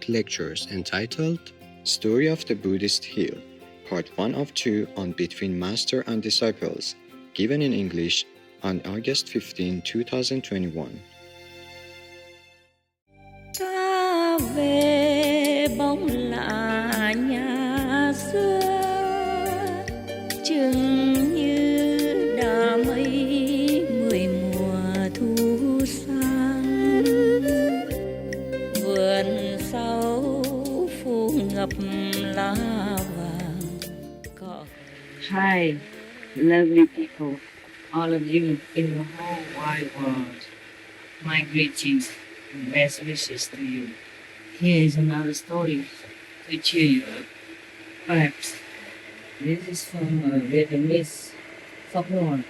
lectures entitled Story of the Buddhist Hill, Part 1 of 2 on Between Master and Disciples, given in English on August 15, 2021. Ta về bóng lạ nhà xưa, chừng như đã mấy mười mùa thu sang, vườn sau phủ ngập lá vàng. Hi, lovely people, all of you in the whole wide world. My greetings and best wishes to you. Here is another story to cheer you up. Perhaps this is from Vietnamese folklore.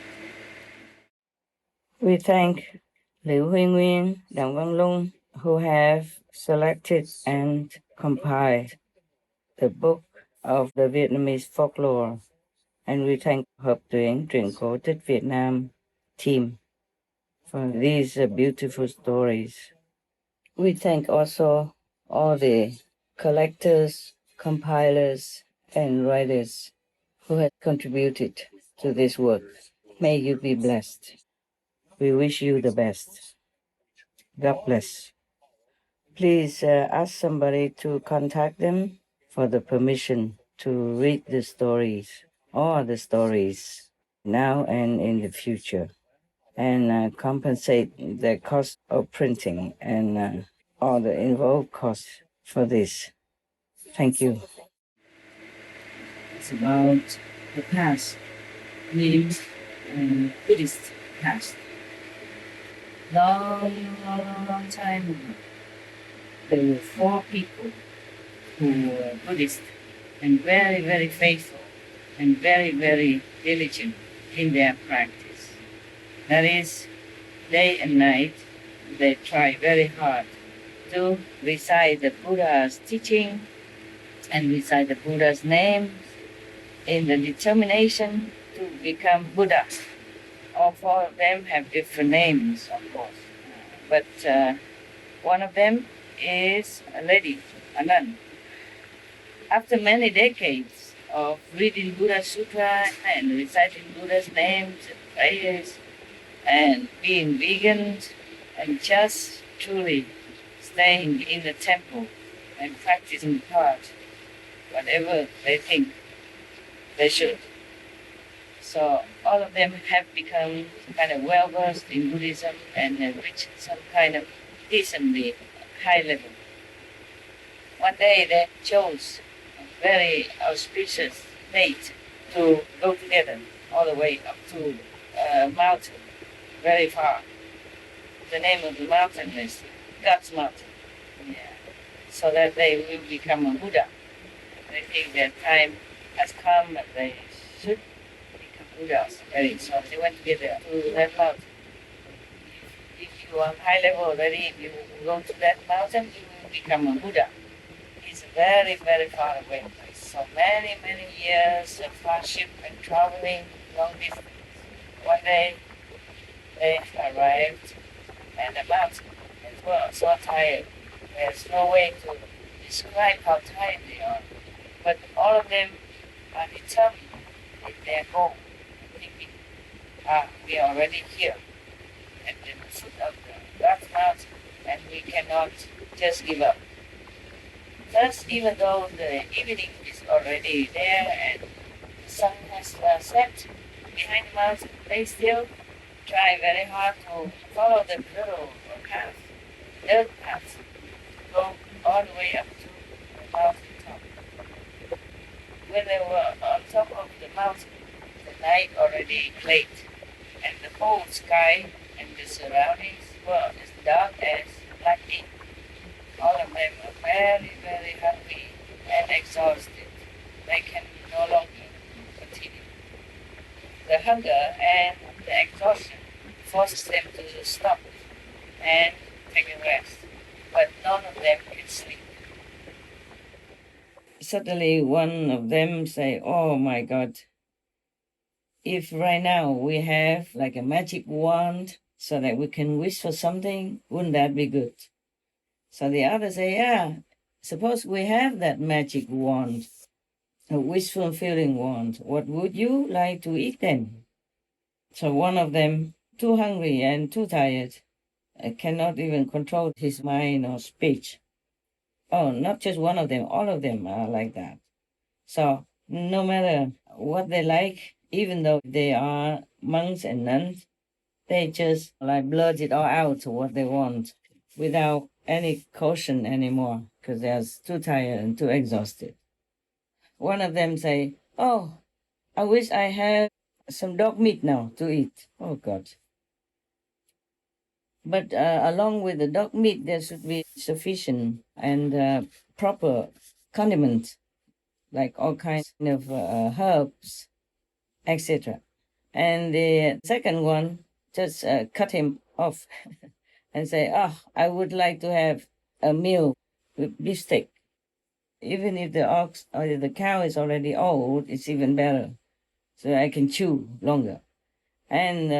We thank Liu Huyen, Đặng Văn Lung, who have selected and compiled the book of the Vietnamese folklore. And we thank Hợp Tuyển Truyện Cổ Tích Việt Nam team for these beautiful stories. We thank also all the collectors, compilers, and writers who have contributed to this work. May you be blessed. We wish you the best. God bless. Please ask somebody to contact them for the permission to read the stories, all the stories, now and in the future, and compensate the cost of printing and all the involved costs for this. Thank you. It's about the past, named Buddhist past. Long time ago, there were 4 people who were Buddhist and very, very faithful and very, very diligent in their practice. That is, day and night, they try very hard to recite the Buddha's teaching and recite the Buddha's name in the determination to become Buddha. All 4 of them have different names, of course, but one of them is a lady, a nun. After many decades of reading Buddha Sutra and reciting Buddha's names and prayers and being vegan and just truly staying in the temple and practicing hard, whatever they think they should. So all of them have become kind of well-versed in Buddhism and have reached some kind of decently high level. One day they chose a very auspicious date to go together all the way up to a mountain, very far. The name of the mountain is God's Mountain. Yeah. So that they will become a Buddha. They think their time has come and they should become Buddhas. So they went together to that mountain. If you are high level already, if you go to that mountain, you will become a Buddha. It's a very, very far away place. So many, many years of hardship and traveling long distance. One day they arrived at the mountain and were so tired. There's no way to describe how tired they are. But all of them are determined in their goal, thinking, we are already here at the foot of the God's mountain, and we cannot just give up. Thus, even though the evening is already there and the sun has set behind the mountain, they still try very hard to follow the little path, dirt path, to go all the way up to the mountain top. When they were on top of the mountain, the night already played, and the whole sky and the surroundings were as dark as black ink. All of them are very, very hungry and exhausted. They can no longer continue. The hunger and the exhaustion forces them to stop and take a rest, but none of them can sleep. Suddenly one of them say, oh my God, if right now we have like a magic wand so that we can wish for something, wouldn't that be good? So the other say, yeah, Suppose we have that magic wand, a wish fulfilling wand. What would you like to eat then? So one of them, too hungry and too tired, cannot even control his mind or speech. Oh, not just one of them, all of them are like that. So no matter what they like, even though they are monks and nuns, they just like blurt it all out to what they want without any caution anymore because they're too tired and too exhausted. One of them say, "Oh, I wish I had some dog meat now to eat." Oh God. But along with the dog meat, there should be sufficient and proper condiments, like all kinds of herbs, etc. And the second one just cut him off and say, "Oh, I would like to have a meal with beefsteak. Even if the ox or the cow is already old, it's even better, so I can chew longer." And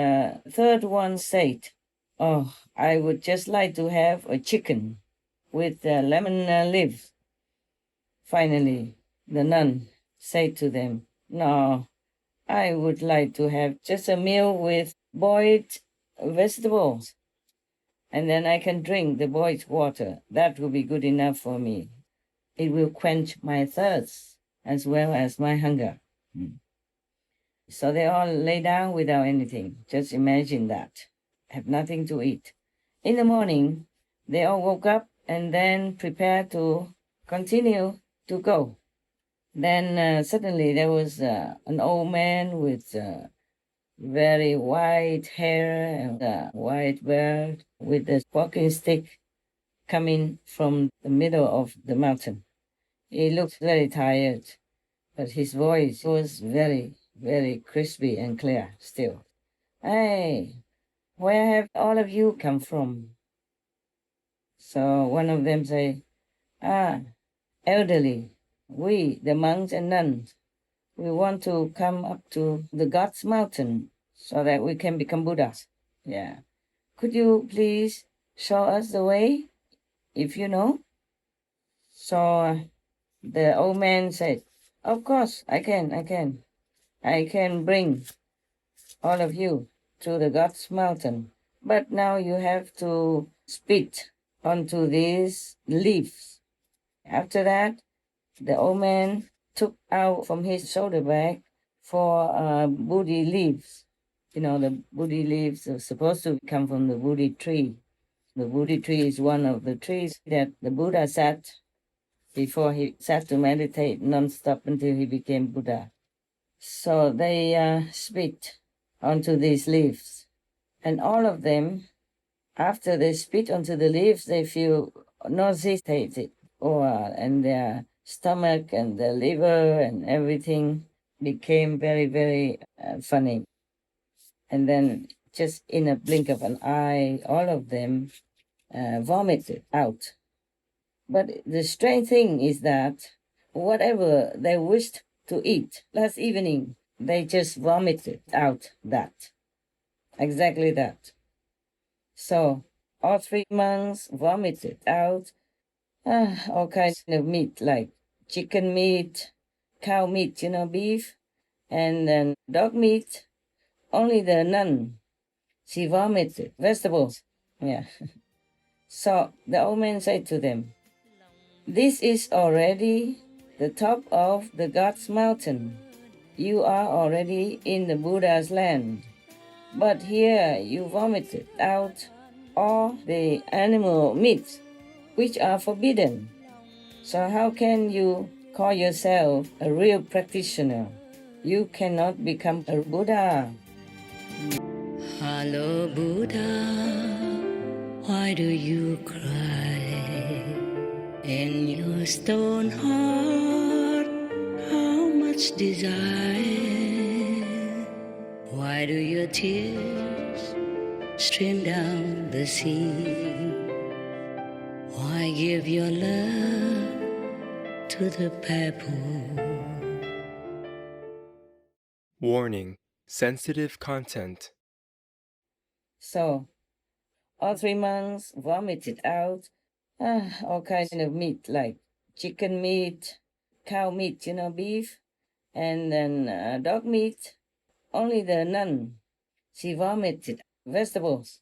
third one said, "Oh, I would just like to have a chicken with lemon leaves." Finally, the nun said to them, "No, I would like to have just a meal with boiled vegetables, and then I can drink the boiled water. That will be good enough for me. It will quench my thirst as well as my hunger." So they all lay down without anything. Just imagine that. Have nothing to eat. In the morning, they all woke up and then prepared to continue to go. Then suddenly there was an old man with very white hair and a white beard with a walking stick coming from the middle of the mountain. He looked very tired, but his voice was very, very crispy and clear still. "Hey, where have all of you come from?" So one of them say, "Ah, elderly, we, the monks and nuns, we want to come up to the God's mountain so that we can become Buddhas. Yeah. Could you please show us the way, if you know?" So the old man said, "Of course, I can. I can bring all of you to the God's mountain. But now you have to spit onto these leaves." After that, the old man took out from his shoulder bag four Bodhi leaves. You know, the Bodhi leaves are supposed to come from the Bodhi tree. The Bodhi tree is one of the trees that the Buddha sat before he sat to meditate non-stop until he became Buddha. So they spit onto these leaves. And all of them, after they spit onto the leaves, they feel nauseated, and their stomach and their liver and everything became very, very funny. And then just in a blink of an eye, all of them vomited out. But the strange thing is that whatever they wished to eat last evening, they just vomited out that. Exactly that. So all three monks vomited out all kinds of meat, like chicken meat, cow meat, beef, and then dog meat. Only the nun, she vomited vegetables. Yeah. So the old man said to them, "This is already the top of the God's mountain. You are already in the Buddha's land. But here you vomited out all the animal meats, which are forbidden. So how can you call yourself a real practitioner? You cannot become a Buddha." Hello, Buddha, why do you cry? In your stone heart, how much desire? Why do your tears stream down the sea? Why give your love to the pebble? Warning: sensitive content. So all three monks vomited out all kinds of meat, like chicken meat, cow meat, beef, and then dog meat. Only the nun, she vomited vegetables.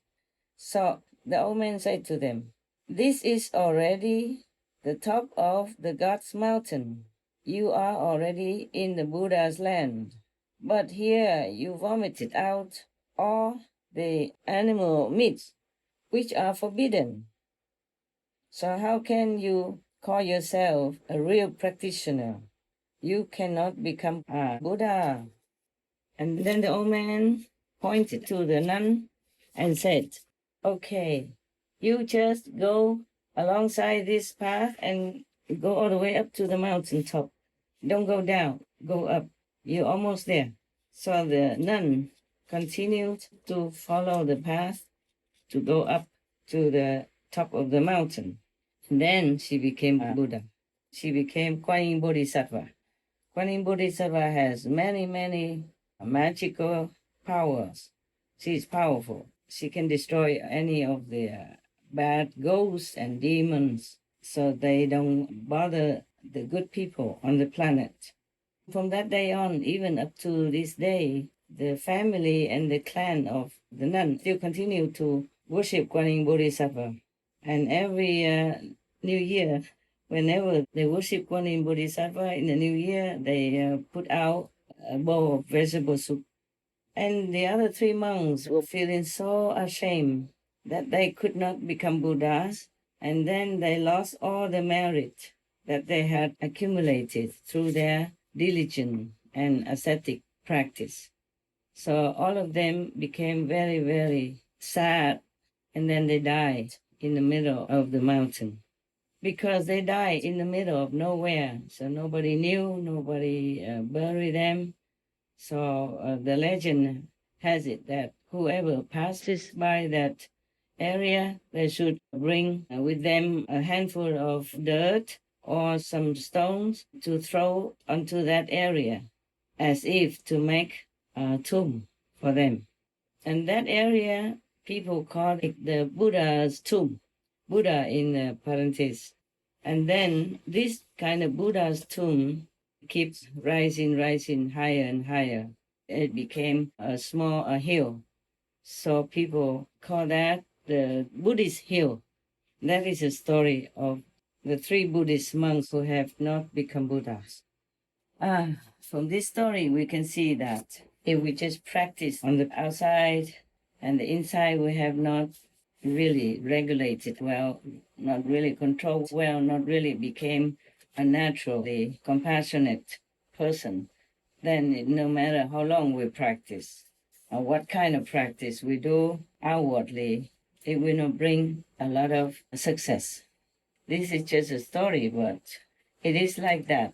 So the old man said to them, "This is already the top of the God's mountain. You are already in the Buddha's land. But here you vomited out all the animal meats, which are forbidden. So how can you call yourself a real practitioner? You cannot become a Buddha." And then the old man pointed to the nun and said, "Okay, you just go alongside this path and go all the way up to the mountain top. Don't go down, go up. You're almost there." So the nun continued to follow the path to go up to the top of the mountain. And then she became a Buddha. She became Kuan Yin Bodhisattva. Kuan Yin Bodhisattva has many, many magical powers. She is powerful. She can destroy any of the bad ghosts and demons so they don't bother the good people on the planet. From that day on, even up to this day, the family and the clan of the nun still continue to worship Kuan Yin Bodhisattva. And every New Year, whenever they worship Kuan Yin Bodhisattva in the New Year, they put out a bowl of vegetable soup. And the other three monks were feeling so ashamed that they could not become Buddhas, and then they lost all the merit that they had accumulated through their diligent and ascetic practice. So all of them became very, very sad, and then they died in the middle of the mountain because they died in the middle of nowhere. So nobody knew, nobody buried them. So the legend has it that whoever passes by that area, they should bring with them a handful of dirt or some stones to throw onto that area as if to make a tomb for them. And that area, people call it the Buddha's tomb, Buddha in the parentheses. And then this kind of Buddha's tomb keeps rising higher and higher. It became a hill. So people call that the Buddhist hill. That is a story of the three Buddhist monks who have not become Buddhas. From this story, we can see that if we just practice on the outside and the inside, we have not really regulated well, not really controlled well, not really became a naturally compassionate person, then no matter how long we practice or what kind of practice we do outwardly, it will not bring a lot of success. This is just a story, but it is like that,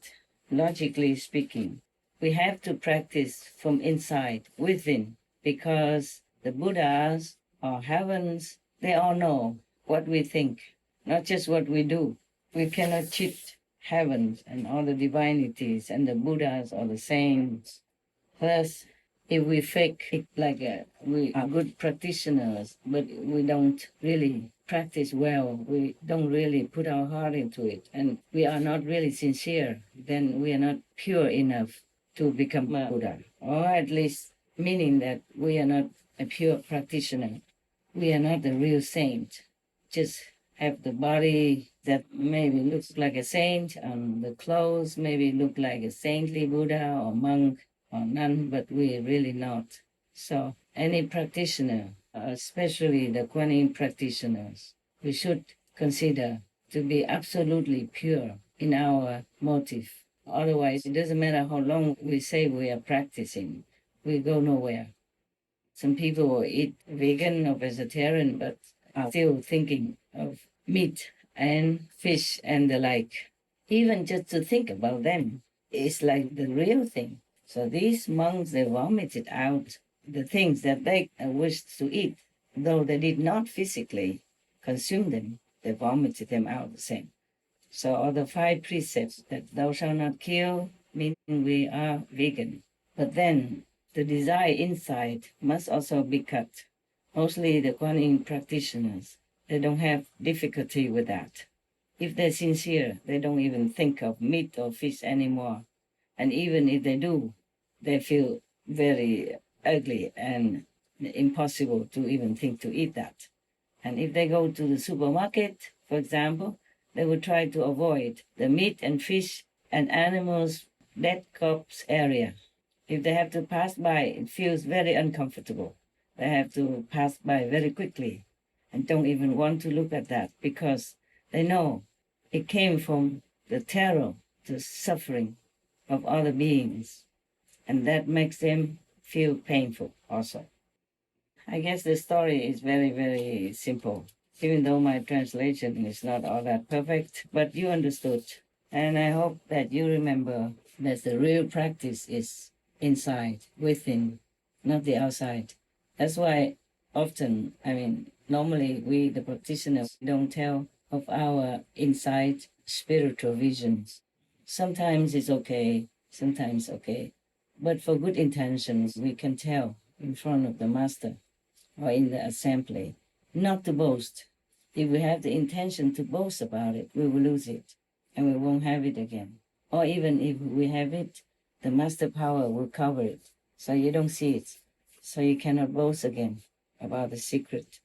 logically speaking. We have to practice from inside, within, because the Buddhas or heavens, they all know what we think, not just what we do. We cannot cheat heavens and all the divinities and the Buddhas or the saints. Thus, if we fake it like we are good practitioners, but we don't really practice well, we don't really put our heart into it, and we are not really sincere, then we are not pure enough to become a Buddha, or at least meaning that we are not a pure practitioner. We are not a real saint. Just have the body that maybe looks like a saint, and the clothes maybe look like a saintly Buddha or monk or nun, but we're really not. So any practitioner, especially the Kuan Yin practitioners, we should consider to be absolutely pure in our motive. Otherwise, it doesn't matter how long we say we are practicing, we go nowhere. Some people will eat vegan or vegetarian, but are still thinking of meat and fish and the like. Even just to think about them is like the real thing. So these monks, they vomited out the things that they wished to eat, though they did not physically consume them, they vomited them out the same. So all the 5 precepts that thou shalt not kill, meaning we are vegan. But then the desire inside must also be cut. Mostly the Kuan Yin practitioners, they don't have difficulty with that. If they're sincere, they don't even think of meat or fish anymore. And even if they do, they feel very ugly and impossible to even think to eat that. And if they go to the supermarket, for example, they will try to avoid the meat and fish and animals dead corpse area. If they have to pass by, it feels very uncomfortable. They have to pass by very quickly and don't even want to look at that because they know it came from the terror, the suffering of other beings. And that makes them feel painful also. I guess the story is very, very simple, even though my translation is not all that perfect, but you understood. And I hope that you remember that the real practice is inside, within, not the outside. That's why often, normally we, the practitioners, don't tell of our inside spiritual visions. Sometimes it's okay, sometimes okay. But for good intentions, we can tell in front of the master or in the assembly, not to boast. If we have the intention to boast about it, we will lose it and we won't have it again. Or even if we have it, the master power will cover it, so you don't see it, so you cannot boast again about the secret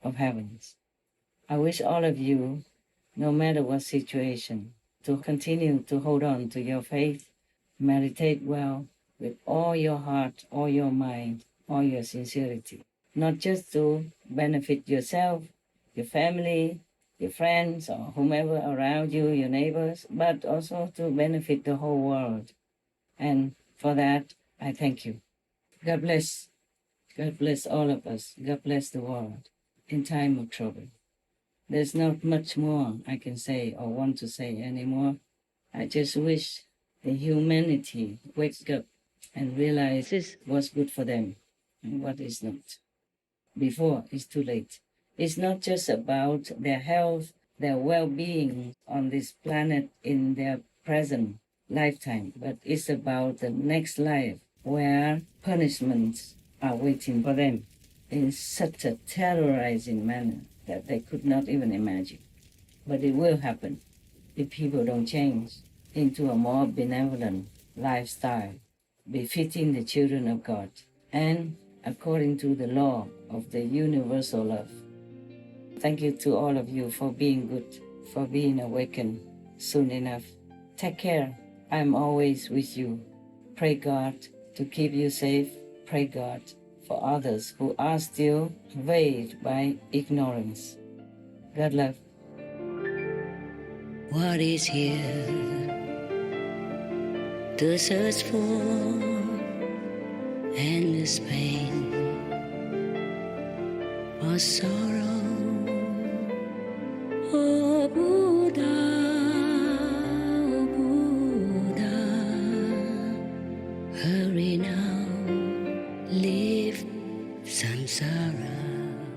of heavens. I wish all of you, no matter what situation, to continue to hold on to your faith, meditate well with all your heart, all your mind, all your sincerity, not just to benefit yourself, your family, your friends, or whomever around you, your neighbors, but also to benefit the whole world. And for that, I thank you. God bless. God bless all of us. God bless the world in time of trouble. There's not much more I can say or want to say anymore. I just wish the humanity wakes up and realizes what's good for them and what is not. Before it's too late. It's not just about their health, their well-being on this planet in their present lifetime, but it's about the next life where punishments are waiting for them in such a terrorizing manner that they could not even imagine. But it will happen if people don't change into a more benevolent lifestyle, befitting the children of God, and according to the law of the universal love. Thank you to all of you for being good, for being awakened soon enough. Take care. I'm always with you. Pray God to keep you safe. Pray God for others who are still veiled by ignorance. God love. What is here to search for endless pain or sorrow or